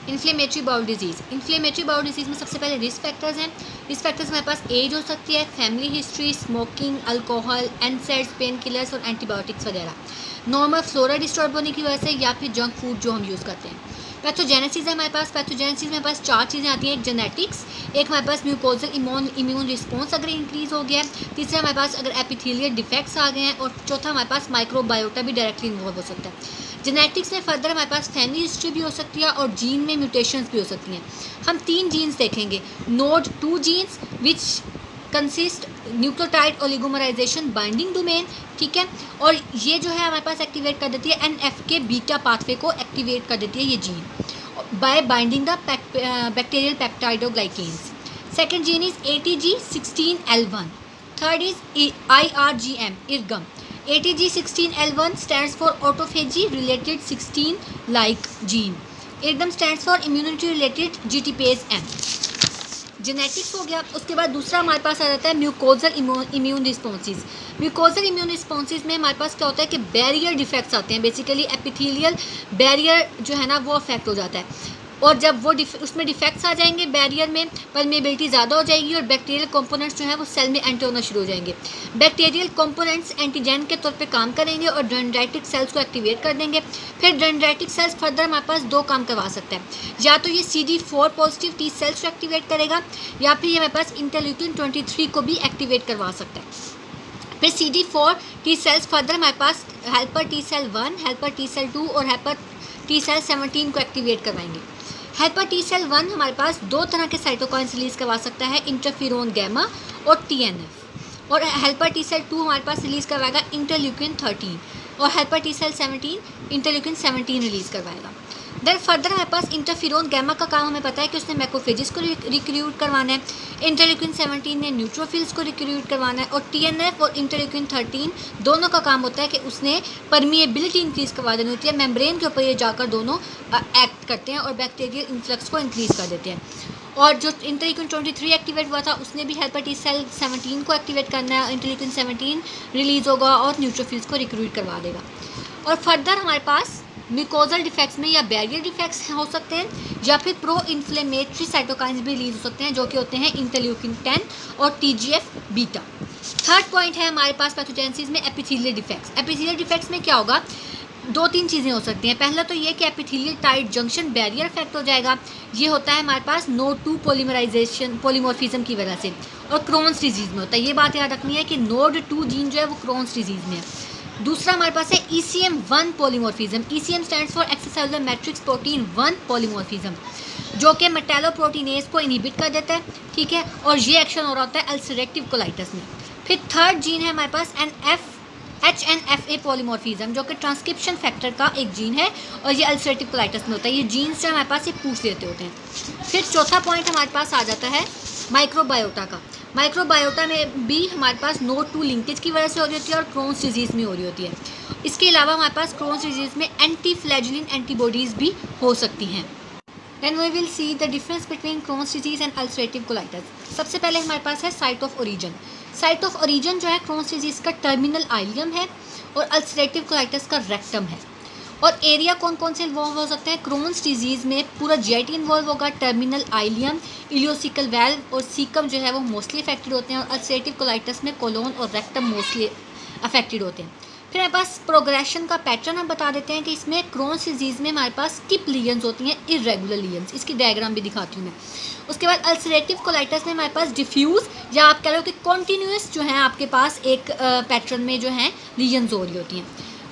Inflammatory bowel disease. Inflammatory bowel disease में सबसे पहले रिस्क फैक्टर्स हैं। रिस्क फैक्टर्स हमारे पास एज हो सकती है, family history, smoking, alcohol, NSAIDs, pain killers और एंटीबायोटिक्स वगैरह। नॉर्मल फ्लोरा डिस्टर्ब होने की वजह से या फिर जंक फूड जो हम यूज़ करते हैं। पैथोजेनेसिस है हमारे पास। पैथोजेनेसिस में हमारे पास 4 चीज़ें आती हैं। एक जेनेटिक्स, एक हमारे पास म्यूकोजल इम्यून रिस्पॉन्स अगर इंक्रीज हो गया है, तीसरा हमारे पास अगर एपिथेलियल डिफेक्ट्स आ गए हैं, और चौथा हमारे पास माइक्रोबायोटा भी डायरेक्टली इन्वॉल्व हो सकता है। जेनेटिक्स में फर्दर हमारे पास फैमिली हिस्ट्री भी हो सकती है और जीन में म्यूटेशंस भी हो सकती हैं। हम 3 जीन्स देखेंगे। NOD 2 genes which consist nucleotide oligomerization binding domain, ठीक है, और ये जो है हमारे पास एक्टिवेट कर देती है NF बीटा पाथवे को एक्टिवेट कर देती है ये gene by binding the bacterial peptidoglycans. Second gene is ATG16L1। Third is IRGM IRGM. ATG16L1 stands for autophagy related 16 like gene. IRGM stands for immunity related GTPase M। Genetics हो गया। उसके बाद दूसरा हमारे पास आ जाता है mucosal immune responses. Mucosal immune responses में हमारे पास क्या होता है कि बैरियर डिफेक्ट्स आते हैं। बेसिकली एपिथेलियल बैरियर जो है ना वो अफेक्ट हो जाता है, और जब वो उसमें डिफेक्ट्स आ जाएंगे बैरियर में, परमेबिलिटी ज़्यादा हो जाएगी और बैक्टीरियल कंपोनेंट्स जो है वो सेल में एंटर होना शुरू हो जाएंगे। बैक्टीरियल कंपोनेंट्स एंटीजन के तौर पे काम करेंगे और डेंड्राइटिक सेल्स को एक्टिवेट कर देंगे। फिर डेंड्राइटिक सेल्स फर्दर हमारे पास 2 काम करवा सकता है, या तो ये CD4 पॉजिटिव टी सेल्स को एक्टिवेट करेगा, या फिर ये हमारे पास इंटरल्यूकिन 23 को भी एक्टिवेट करवा सकता है। फिर CD4 टी सेल्स फर्दर हमारे पास helper T cell 1, helper T cell 2 और हेल्पर टी सेल 17 को एक्टिवेट करवाएंगे। हेल्पर टी सेल 1 हमारे पास 2 तरह के साइटोकाइन्स रिलीज़ करवा सकता है, इंटरफेरोन गैमा और TNF, और हेल्पर टी सेल 2 हमारे पास रिलीज़ करवाएगा इंटरल्यूकिन 13, और helper T cell 17 interleukin 17 release करवाएगा। देन फर्दर हमारे पास इंटरफेरोन गैमा का काम हमें पता है कि उसने मैक्रोफेजेस को रिक्रूट करवाना है, इंटरल्यूकिन 17 ने न्यूट्रोफिल्स को रिक्रूट करवाना है, और TNF और इंटरल्यूकिन 13 दोनों का काम होता है कि उसने परमिएबिलिटी इंक्रीज़ करवा देनी होती है। मेम्ब्रेन के ऊपर ये जाकर दोनों एक्ट करते हैं और बैक्टीरियल इन्फ्लक्स को इंक्रीज़ कर देते हैं। और जो इंटरल्यूकिन 23 एक्टिवेट हुआ था उसने भी हेल्पर टी सेल 17 को एक्टिवेट करना है, इंटरल्यूकिन 17 रिलीज़ होगा और न्यूट्रोफिल्स को रिक्रूट करवा देगा। और फर्दर हमारे पास म्यूकोजल डिफेक्ट्स में या बैरियर डिफेक्ट्स हो सकते हैं, या फिर प्रो इन्फ्लेमेटरी साइटोकाइन्स भी रिलीज हो सकते हैं जो कि होते हैं इंटरल्यूकिन 10 और TGF बीटा। थर्ड पॉइंट है हमारे पास पैथोजेनेसिस में एपिथेलियल डिफेक्ट्स। एपिथेलियल डिफेक्ट्स में क्या होगा, 2-3 चीज़ें हो सकती हैं। पहला तो ये कि epithelial tight junction barrier effect हो जाएगा, ये होता है हमारे पास नोड 2 पोलीमराइजेशन की वजह से, और क्रोन्स डिजीज़ में होता है। ये बात याद रखनी है कि नोड 2 जीन जो है वो क्रोन्स डिजीज़ में है। दूसरा हमारे पास है ECM1 polymorphism. ECM stands for extracellular matrix protein 1 polymorphism, जो कि मेटालोप्रोटीनेज को इनहिबिट कर देता है, ठीक है, और ये एक्शन हो रहा होता है अल्सरेटिव कोलाइटिस में। फिर थर्ड जीन है हमारे पास HNF-A पॉलीमॉर्फिज्म, जो कि ट्रांसक्रिप्शन फैक्टर का एक जीन है, और ये अल्सरेटिव कोलाइटिस में होता है। ये जीन्स जो हमारे पास ये पूछ लेते होते हैं। फिर चौथा पॉइंट हमारे पास आ जाता है माइक्रोबायोटा का। माइक्रोबायोटा में भी हमारे पास नोड 2 लिंकेज की वजह से हो रही होती है और क्रोन्स डिजीज़ में हो रही होती है। इसके अलावा हमारे पास क्रोन्स डिजीज़ में एंटी फ्लैजिलिन एंटीबॉडीज़ भी हो सकती हैं। Then we will see the difference between Crohn's disease and ulcerative colitis. सबसे पहले हमारे पास है site of origin. Site of origin जो है क्रोन्स डिजीज़ का टर्मिनल आइलियम है और अल्सरेटिव कोलाइटिस का रेक्टम है। और एरिया कौन कौन से इन्वॉल्व हो सकते हैं, क्रोन्स डिजीज़ में पूरा GIT इन्वॉल्व होगा, टर्मिनल आइलियम, इलियोसिकल वेल्व और सीकम जो है वो मोस्टली अफेक्टेड होते हैं, और अल्सरेटिव कोलाइटिस में कोलोन और रेक्टम मोस्टली अफेक्टेड होते हैं। फिर हमारे पास प्रोग्रेशन का पैटर्न हम बता देते हैं कि इसमें क्रोन्स डिजीज़ में हमारे पास स्किप लीजन्स होती हैं, इरेगुलर लीजन्स। इसकी डायग्राम भी दिखाती हूँ मैं। उसके बाद अल्सरेटिव कोलाइटिस में हमारे पास डिफ्यूज़ या आप कह लो कि कॉन्टीन्यूस जो है आपके पास एक पैटर्न में जो है लीजन्स हो रही होती हैं।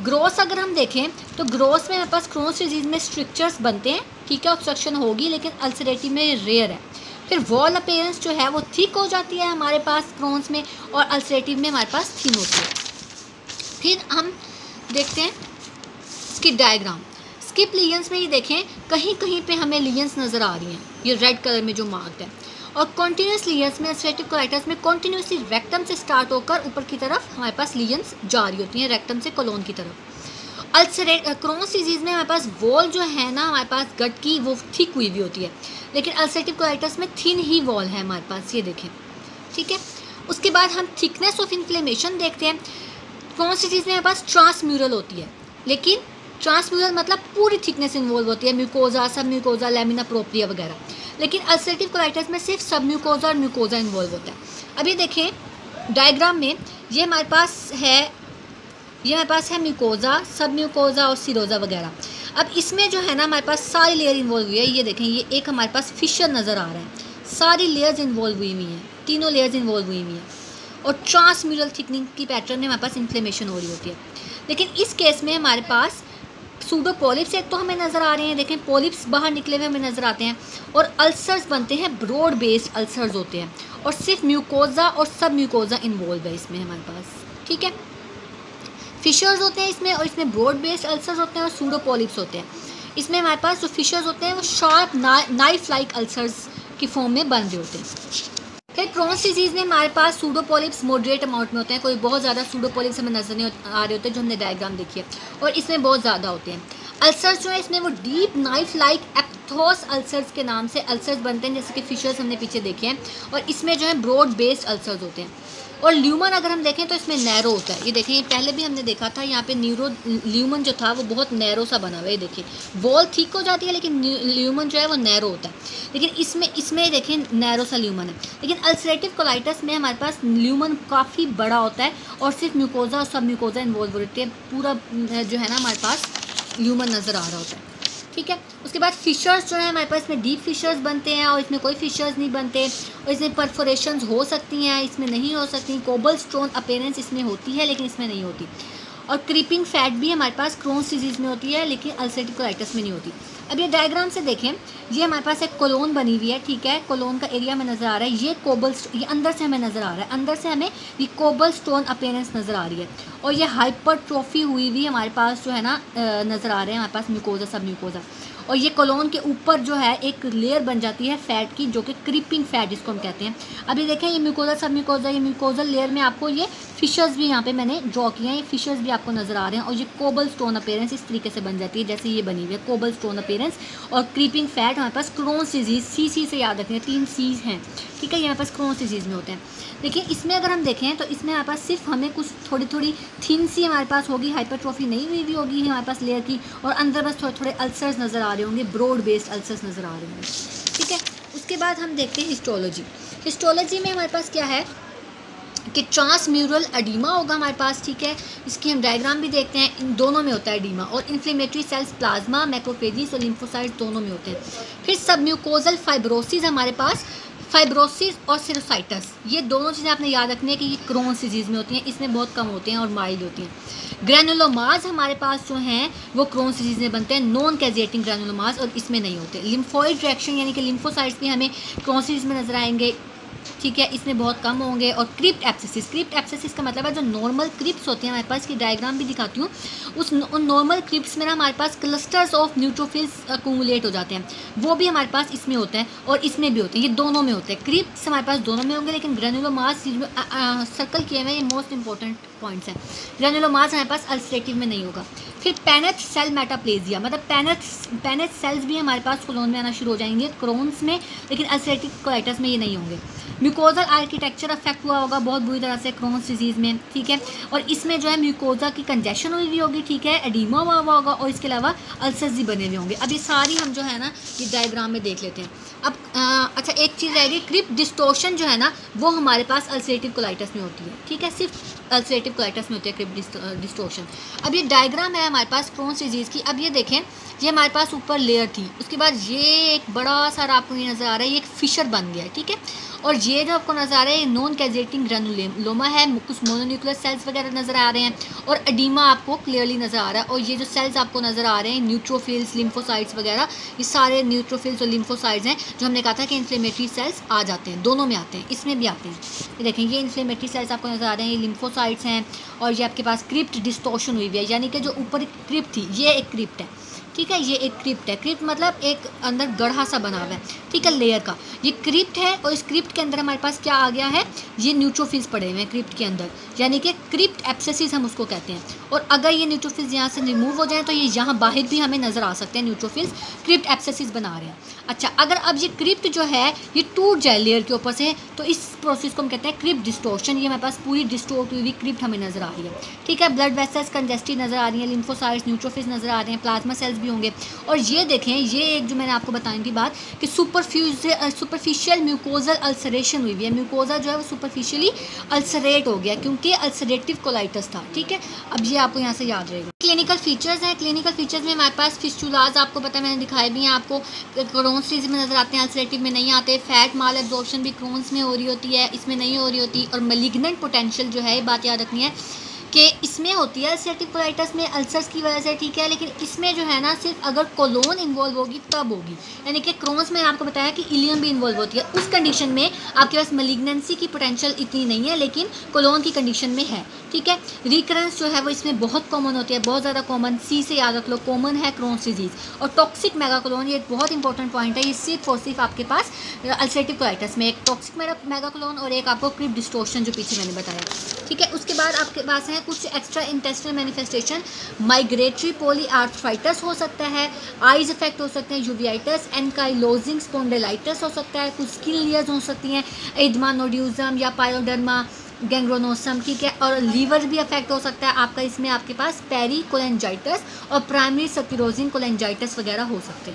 ग्रोस अगर हम देखें तो ग्रोस में हमारे पास क्रोन्स डिजीज़ में स्ट्रक्चर्स बनते हैं, ठीक है, ऑब्स्ट्रक्शन होगी, लेकिन अल्सरेटिव में रेयर है। फिर वॉल अपीयरेंस जो है वो थिक हो जाती है हमारे पास क्रोन्स में, और अल्सरेटिव में हमारे पास थिन होती है। फिर हम देखते हैं इसकी डायग्राम। स्किप लीजन्स में ये देखें कहीं कहीं पे हमें लीजन्स नज़र आ रही हैं, ये रेड कलर में जो मार्क्ड है। और कॉन्टीन्यूस लीजन्स में अल्सरेटिव कोलाइटिस में कॉन्टीन्यूसली रेक्टम से स्टार्ट होकर ऊपर की तरफ हमारे पास लीजन्स जा रही होती हैं, रेक्टम से कोलोन की तरफ। क्रोन्स डिजीज़ में हमारे पास वॉल जो है ना हमारे पास गट की वो थिक हुई भी होती है, लेकिन अल्सरेटिव कोलाइटिस में थिन ही वॉल है हमारे पास, ये देखें, ठीक है। उसके बाद हम थिकनेस ऑफ इन्फ्लेमेशन देखते हैं। क्रोन्स डिजीज़ में हमारे पास ट्रांसम्यूरल होती है, लेकिन ट्रांसम्यूरल मतलब पूरी थिकनेस इन्वॉल्व होती है, म्यूकोजा, सब म्यूकोजा, लेमिना प्रोप्रिया वगैरह। लेकिन अल्सरेटिव कोलाइटिस में सिर्फ सब म्यूकोजा और म्यूकोजा इन्वॉल्व होता है। अब ये देखें डायग्राम में, ये हमारे पास है म्यूकोजा, सब म्यूकोजा और सीरोजा वगैरह। अब इसमें जो है ना हमारे पास सारी लेयर इन्वॉल्व हुई है। ये देखें, ये एक हमारे पास फिशर नज़र आ रहा है, सारी लेयर्स इन्वॉल्व हुई हुई हैं, तीनों लेयर्स इन्वॉल्व हुई हुई हैं। और ट्रांसम्यूरल थिकनिंग की पैटर्न में हमारे पास इन्फ्लेमेशन हो रही होती है। लेकिन इस केस में हमारे पास सूडो पॉलिप्स एक तो हमें नज़र आ रहे हैं, देखें पॉलिप्स बाहर निकले हुए हमें नज़र आते हैं, और अल्सर्स बनते हैं, ब्रॉड बेस्ड अल्सर्स होते हैं, और सिर्फ म्यूकोजा और सब म्यूकोजा इन्वॉल्व है इसमें हमारे पास, ठीक है। फिशर्स होते हैं इसमें, और इसमें ब्रॉड बेस्ड अल्सर्स होते हैं और सूडो पॉलिप्स होते हैं। इसमें हमारे पास जो फिशर्स होते हैं वो शार्प नाइफ लाइक अल्सर्स की फॉर्म में बन रहे होते हैं। फिर क्रॉन्स डिजीज़ में हमारे पास सूडो पॉलिप्स मॉडरेट अमाउंट में होते हैं, कोई बहुत ज़्यादा सूडो पॉलिप्स हमें नजर नहीं आ रहे होते जो हमने डायग्राम देखी है, और इसमें बहुत ज़्यादा होते हैं। अल्सर्स जो है इसमें वो डीप नाइफ लाइक एप्थोस अल्सर्स के नाम से अल्सर्स बनते हैं, जैसे कि फिशर्स हमने पीछे देखे हैं, और इसमें जो है ब्रॉड बेस्ड अल्सर्स होते हैं। और ल्यूमन अगर हम देखें तो इसमें नैरो होता है। ये देखें, ये पहले भी हमने देखा था, यहाँ पे ल्यूमन जो था वो बहुत नैरो सा बना हुआ है। ये देखिए वॉल थिक हो जाती है लेकिन ल्यूमन जो है वो नैरो होता है, लेकिन इसमें देखें नैरो सा ल्यूमन है। लेकिन अल्सरेटिव कोलाइटिस में हमारे पास ल्यूमन काफ़ी बड़ा होता है, और सिर्फ म्यूकोजा और सब म्यूकोजा इन्वॉल्व होती है, पूरा जो है ना हमारे पास ल्यूमन नज़र आ रहा होता है, ठीक है। उसके बाद फिशर्स जो है हमारे पास इसमें डीप फिशर्स बनते हैं, और इसमें कोई फिशर्स नहीं बनते, और इसमें परफोरेशंस हो सकती हैं, इसमें नहीं हो सकती। कोबल स्टोन अपीयरेंस इसमें होती है लेकिन इसमें नहीं होती। और क्रीपिंग फैट भी हमारे पास क्रोन्स डिजीज़ में होती है लेकिन अल्सरेटिव कोलाइटिस में नहीं होती। अब ये डायग्राम से देखें, ये हमारे पास एक कोलोन बनी हुई है, ठीक है, कोलोन का एरिया में नज़र आ रहा है, ये अंदर से हमें नज़र आ रहा है, अंदर से हमें ये कोबल स्टोन अपीयरेंस नज़र आ रही है, और ये हाइपरट्रोफी हुई हुई हमारे पास जो है ना नज़र आ रहे हैं हमारे पास म्यूकोजा, सब म्यूकोजा। और ये कोलोन के ऊपर जो है एक लेयर बन जाती है फैट की, जो कि क्रीपिंग फैट जिसको हम कहते हैं। अब ये देखें, ये म्यूकोजा, सब म्यूकोजा, ये म्यूकोजल लेयर में आपको ये फिशर्स भी यहाँ पे मैंने ड्रॉ किए हैं, ये फिशर्स भी आपको नज़र आ रहे हैं, और ये कोबल स्टोन अपीयरेंस इस तरीके से बन जाती है जैसे ये बनी हुई है, कोबल स्टोन अपीयरेंस। और क्रीपिंग फैट हमारे पास क्रोन्स डिजीज़, सी से याद रखिए, 3 सीज़ हैं, ठीक है, ये हमारे पास क्रोन्स डिजीज़ में होते हैं। देखिए इसमें अगर हम देखें तो इसमें हमारे पास सिर्फ हमें कुछ थोड़ी थिन सी हमारे पास होगी, हाइपरट्रोफी नहीं हुई भी होगी हमारे पास लेयर की, और अंदर बस थोड़े अल्सर्स नज़र आ रहे होंगे, ब्रॉड बेस्ड अल्सर्स नज़र आ रहे होंगे, ठीक है। उसके बाद हम देखते हैं हिस्टोलॉजी। हिस्टोलॉजी में हमारे पास क्या है कि ट्रांसम्यूरल एडीमा होगा हमारे पास, ठीक है, इसकी हम डायग्राम भी देखते हैं, इन दोनों में होता है एडीमा, और इन्फ्लेमेटरी सेल्स प्लाज्मा, मैक्रोफेजेस और लिम्फोसाइट्स दोनों में होते हैं। फिर सबम्यूकोजल फाइब्रोसिस हमारे पास, फाइब्रोसिस और सिरोसाइटस, ये दोनों चीज़ें आपने याद रखनी है कि ये क्रोन्स डिजीज़ में होती हैं, इसमें बहुत कम होते हैं और माइल्ड होती हैं। ग्रैनुलोमास हमारे पास जो हैं वो क्रोन्स डिजीज़ में बनते हैं, नॉन कैजेटिंग ग्रैनुलोमास, और इसमें नहीं होते। लिम्फोइड रिएक्शन यानी कि लिम्फोसाइट्स भी हमें क्रोन्स डिजीज़ में नजर आएंगे, ठीक है, इसमें बहुत कम होंगे। और क्रिप्ट एप्सिस का मतलब है जो नॉर्मल क्रिप्स होते हैं हमारे पास, की डायग्राम भी दिखाती हूँ, उन नॉर्मल क्रिप्स में ना हमारे पास क्लस्टर्स ऑफ न्यूट्रोफिल्स अक्यूमुलेट हो जाते हैं, वो भी हमारे पास इसमें होते हैं और इसमें भी होते हैं, ये दोनों में होते हैं। क्रिप्स हमारे पास दोनों में होंगे, लेकिन ग्रेनुलोमास सर्कल किए हुए ये मोस्ट इंपॉर्टेंट पॉइंट्स हैं। ग्रेनुलोमास हमारे पास अल्सरेटिव में नहीं होगा। फिर पेनेट सेल मेटाप्लेजिया, मतलब पेनेट सेल्स भी हमारे पास कोलोन में आना शुरू हो जाएंगे क्रोन्स में, लेकिन अल्सरेटिव कोलाइटिस में ये नहीं होंगे। म्यूकोजल आर्किटेक्चर अफेक्ट हुआ होगा बहुत बुरी तरह से क्रोन्स डिजीज़ में, ठीक है, और इसमें जो है म्यूकोजा की कंजेशन हुई होगी, ठीक है, एडीमा हुआ होगा, और इसके अलावा अल्सर्स भी बने हुए होंगे। अब ये सारी हम जो है ना ये डायग्राम में देख लेते हैं। अब अच्छा एक चीज़ रहेगी, क्रिप्ट डिस्टोर्शन जो है ना वो हमारे पास अल्सरेटिव कोलाइटिस में होती है, ठीक है, सिर्फ अल्सरेटिव कोलाइटिस में होती है क्रिप्ट डिस्टोर्शन। अब ये डायग्राम है हमारे पास क्रोन्स डिजीज़ की। अब ये देखें, ये हमारे पास ऊपर लेयर थी, उसके बाद ये एक बड़ा सारा आपको ये नज़र आ रहा है, ये एक फिशर बन गया है, ठीक है, और ये जो आपको नज़र आ रहा है नॉन कैजेटिंग ग्रेनुलोमा है, कुछ मोनोन्यूक्लियर सेल्स वगैरह नज़र आ रहे हैं, और एडीमा आपको क्लियरली नज़र आ रहा है। और ये जो सेल्स आपको नज़र आ रहे हैं न्यूट्रोफिल्स, लिम्फोसाइट्स वगैरह, ये सारे न्यूट्रोफिल्स और लिम्फोसाइट्स हैं जो हमने कहा था कि इन्फ्लेमेटरी सेल्स आ जाते हैं, दोनों में आते हैं, इसमें भी आते हैं। ये देखें, ये इन्फ्लेमेटरी सेल्स आपको नज़र आ रहे हैं, ये लिम्फोसाइट्स हैं, और ये आपके पास क्रिप्ट डिस्टोर्शन हुई हुई है, यानी कि जो ऊपर एक क्रिप्ट थी ये एक क्रिप्ट है, ठीक है। ये एक क्रिप्ट है, क्रिप्ट मतलब एक अंदर गढ़ा सा बना हुआ है, ठीक है, लेयर का, ये क्रिप्ट है। और इस क्रिप्ट के अंदर हमारे पास क्या आ गया है, ये न्यूट्रोफिल्स पड़े हुए हैं क्रिप्ट के अंदर, यानी कि क्रिप्ट एब्सेसिस हम उसको कहते हैं। और अगर ये न्यूट्रोफिल्स यहाँ से रिमूव हो जाएँ तो ये यहाँ बाहर भी हमें नज़र आ सकते हैं, न्यूट्रोफिल्स क्रिप्ट एब्सेसिस बना रहे हैं। अच्छा, अगर अब ये क्रिप्ट जो है ये टूट जाए लेयर के ऊपर से, तो इस प्रोसेस को हम कहते हैं क्रिप्ट डिस्टोर्शन। ये हमारे पास पूरी डिस्टोर्ट हुई क्रिप्ट हमें नज़र आ रही है, ठीक है। ब्लड वेसल्स कंजेस्टेड नज़र आ रही है, लिम्फोसाइट्स, न्यूट्रोफिल्स नज़र आ रहे हैं, प्लाज्मा सेल्स भी होंगे। और ये देखें, ये एक जो मैंने आपको बताने की बात कि सुपरफिशियल म्यूकोजल अल्सरेशन हुई है, म्यूकोजा जो है वो सुपरफिशियली अल्सरेट हो गया क्योंकि अल्सरेटिव कोलाइटिस था, ठीक है। अब ये आपको यहाँ से याद रहेगा। क्लिनिकल फीचर्स हैं, क्लिनिकल फीचर्स में हमारे पास फिस्टुलाज आपको पता है, मैंने दिखाए भी हैं आपको, क्रोन्स डिजीज में नजर आते हैं, अल्सरेटिव में नहीं आते। फैट माल एब्जॉर्प्शन भी क्रोन्स में हो रही होती है, इसमें नहीं हो रही होती। और मैलिग्नेंट पोटेंशियल जो है, ये बात याद रखनी है कि इसमें होती है अल्सरेटिव कोलाइटिस में अल्सर्स की वजह से, ठीक है। लेकिन इसमें जो है ना, सिर्फ अगर कोलोन इन्वॉल्व होगी तब होगी, यानी कि क्रोन्स में आपको बताया कि इलियम भी इन्वॉल्व होती है। उस कंडीशन में आपके पास मैलिग्नेंसी की पोटेंशियल इतनी नहीं है, लेकिन कोलोन की कंडीशन में है, ठीक है। रिकरेंस जो है वो इसमें बहुत कॉमन होती है, बहुत ज़्यादा कॉमन, सी से याद रख लो, कॉमन है क्रोन्स डिजीज़। और टॉक्सिक मेगाकोलोन, ये बहुत इंपॉर्टेंट पॉइंट है, ये सिर्फ और सिर्फ आपके पास अल्सरेटिव कोलाइटिस में एक टॉक्सिक मेगाकोलोन और एक आपको क्रिप्ट डिस्टोर्शन जो पीछे मैंने बताया, ठीक है। उसके बाद आपके पास है कुछ extra intestinal manifestation, migratory polyarthritis हो सकता है, आइज इफेक्ट हो सकते हैं, यूवियाइटिस, एनकाइलोजिंग स्पॉन्डिलाइटिस हो सकता है, कुछ स्किन लेयर्स हो सकती हैं, एडमा नोड्यूजम या पायोडर्मा गैंग्रोनोसम, ठीक है। और लीवर भी अफेक्ट हो सकता है आपका, इसमें आपके पास पेरी कोलेंजाइटिस और प्राइमरी स्क्लेरोसिस कोलेंजाइटिस वगैरह हो सकते हैं।